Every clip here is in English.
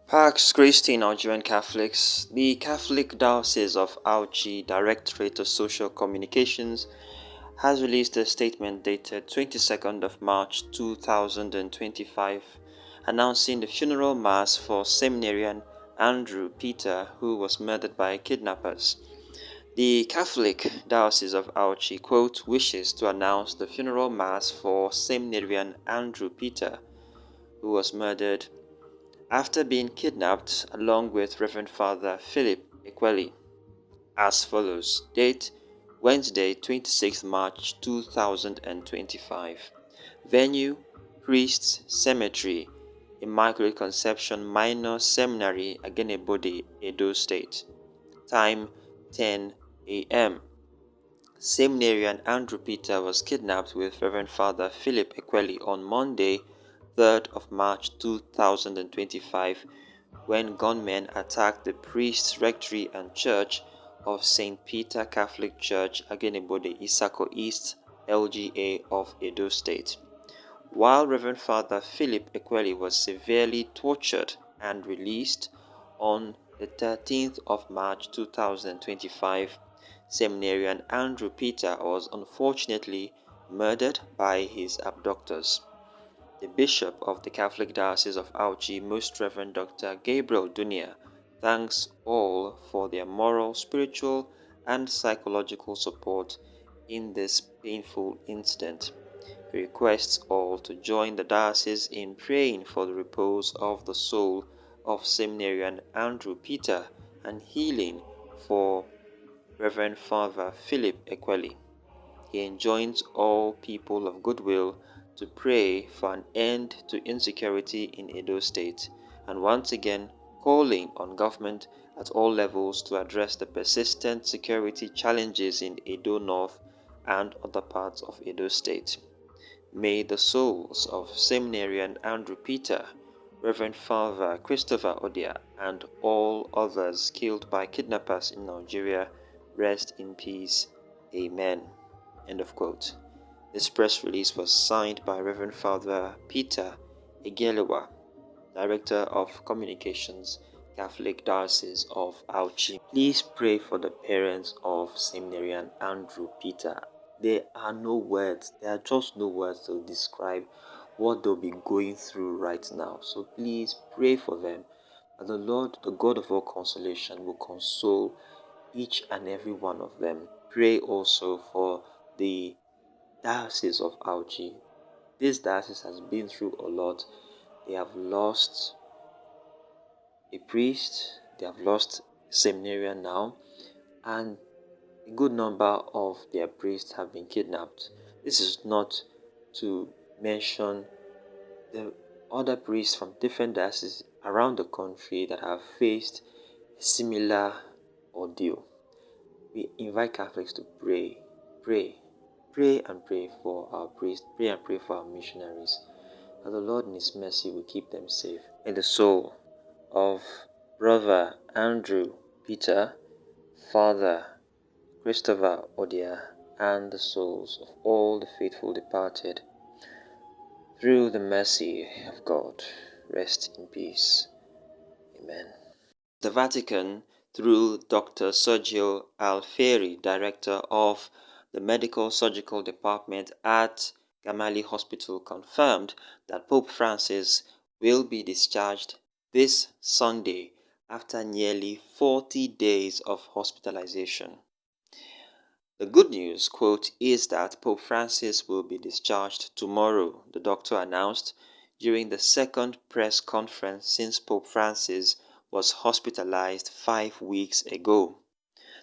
Pax Christi Nigerian Catholics, the Catholic Diocese of Auchi Directorate of Social Communications has released a statement dated 22nd of March 2025 announcing the funeral mass for Seminarian Andrew Peter, who was murdered by kidnappers. The Catholic Diocese of Auchi, quote, wishes to announce the funeral mass for Seminarian Andrew Peter, who was murdered after being kidnapped along with Reverend Father Philip Ekweli, as follows. Date Wednesday, 26th March 2025. Venue Priests Cemetery, Immaculate Conception Minor Seminary, Agenebode, Edo State. Time 10 a.m. Seminarian Andrew Peter was kidnapped with Reverend Father Philip Ekweli on Monday, 3rd of March 2025 when gunmen attacked the priest's rectory and church of St. Peter Catholic Church, Agenebode, Isako East, LGA of Edo State. While Reverend Father Philip Ekweli was severely tortured and released on the 13th of March 2025, Seminarian Andrew Peter was unfortunately murdered by his abductors. The Bishop of the Catholic Diocese of Auchi, Most Reverend Dr. Gabriel Dunia, thanks all for their moral, spiritual, and psychological support in this painful incident. He requests all to join the diocese in praying for the repose of the soul of Seminarian Andrew Peter and healing for Reverend Father Philip Ekweli. He enjoins all people of goodwill to pray for an end to insecurity in Edo State, and once again calling on government at all levels to address the persistent security challenges in Edo North and other parts of Edo State. May the souls of Seminarian Andrew Peter, Reverend Father Christopher Odia, and all others killed by kidnappers in Nigeria rest in peace. Amen. End of quote. This press release was signed by Reverend Father Peter Egelewa, Director of Communications, Catholic Diocese of Auchi. Please pray for the parents of Seminarian Andrew Peter. There are just no words to describe what they'll be going through right now. So please pray for them. And the Lord, the God of all consolation, will console each and every one of them. Pray also for the Diocese of Auchi. This diocese has been through a lot. They have lost a priest, they have lost a seminarian now, and a good number of their priests have been kidnapped. This is not to mention the other priests from different dioceses around the country that have faced a similar ordeal. We invite Catholics to pray and pray for our priests, pray and pray for our missionaries. And the Lord in His mercy will keep them safe. In the soul of Brother Andrew Peter, Father Christopher Odia, and the souls of all the faithful departed, through the mercy of God, rest in peace. Amen. The Vatican, through Dr. Sergio Alfieri, Director of the Medical Surgical Department at Gemelli Hospital, confirmed that Pope Francis will be discharged this Sunday after nearly 40 days of hospitalization. The good news, quote, is that Pope Francis will be discharged tomorrow, the doctor announced during the second press conference since Pope Francis was hospitalized 5 weeks ago.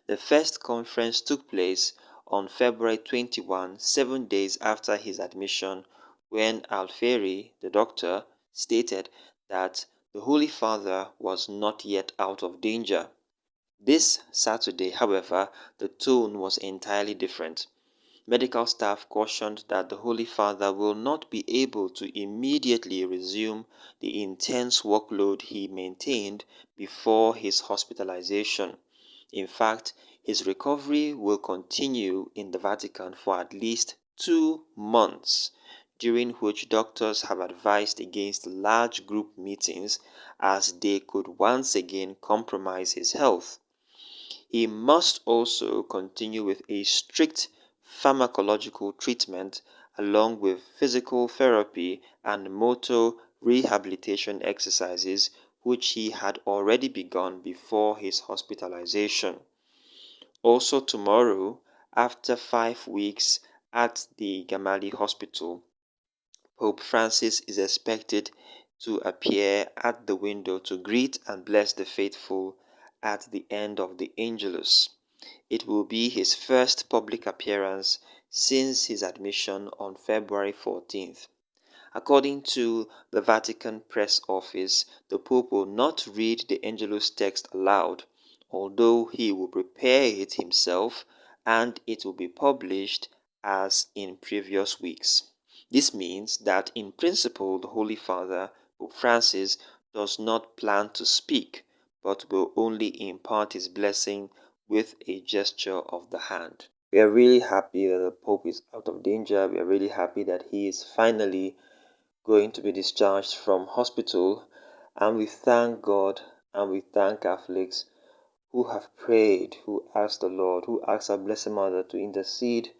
The first conference took place on February 21, 7 days after his admission, when Alfieri, the doctor, stated that the Holy Father was not yet out of danger. This Saturday, however, the tone was entirely different. Medical staff cautioned that the Holy Father will not be able to immediately resume the intense workload he maintained before his hospitalization. In fact, his recovery will continue in the Vatican for at least 2 months during which doctors have advised against large group meetings as they could once again compromise his health. He must also continue with a strict pharmacological treatment along with physical therapy and motor rehabilitation exercises, which he had already begun before his hospitalization. Also tomorrow, after 5 weeks at the Gamali Hospital, Pope Francis is expected to appear at the window to greet and bless the faithful at the end of the Angelus. It will be his first public appearance since his admission on February 14th. According to the Vatican press office, the Pope will not read the Angelus text aloud, although he will prepare it himself and it will be published as in previous weeks. This means that in principle the Holy Father, Pope Francis, does not plan to speak, but will only impart his blessing with a gesture of the hand. We are really happy that the Pope is out of danger. We are really happy that he is finally going to be discharged from hospital, and we thank God and we thank Catholics who have prayed, who asked the Lord, who asked our Blessed Mother to intercede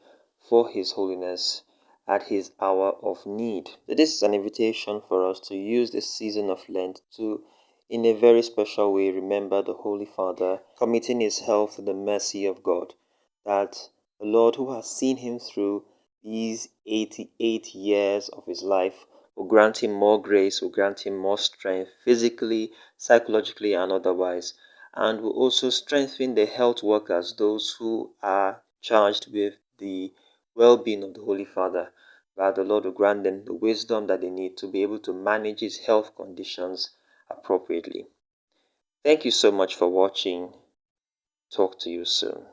for His Holiness at His hour of need. This is an invitation for us to use this season of Lent to, in a very special way, remember the Holy Father, committing his health to the mercy of God, that the Lord who has seen him through these 88 years of his life will grant him more grace, will grant him more strength physically, psychologically, and otherwise, and will also strengthen the health workers, those who are charged with the well-being of the Holy Father, that the Lord will grant them the wisdom that they need to be able to manage his health conditions appropriately. Thank you so much for watching. Talk to you soon.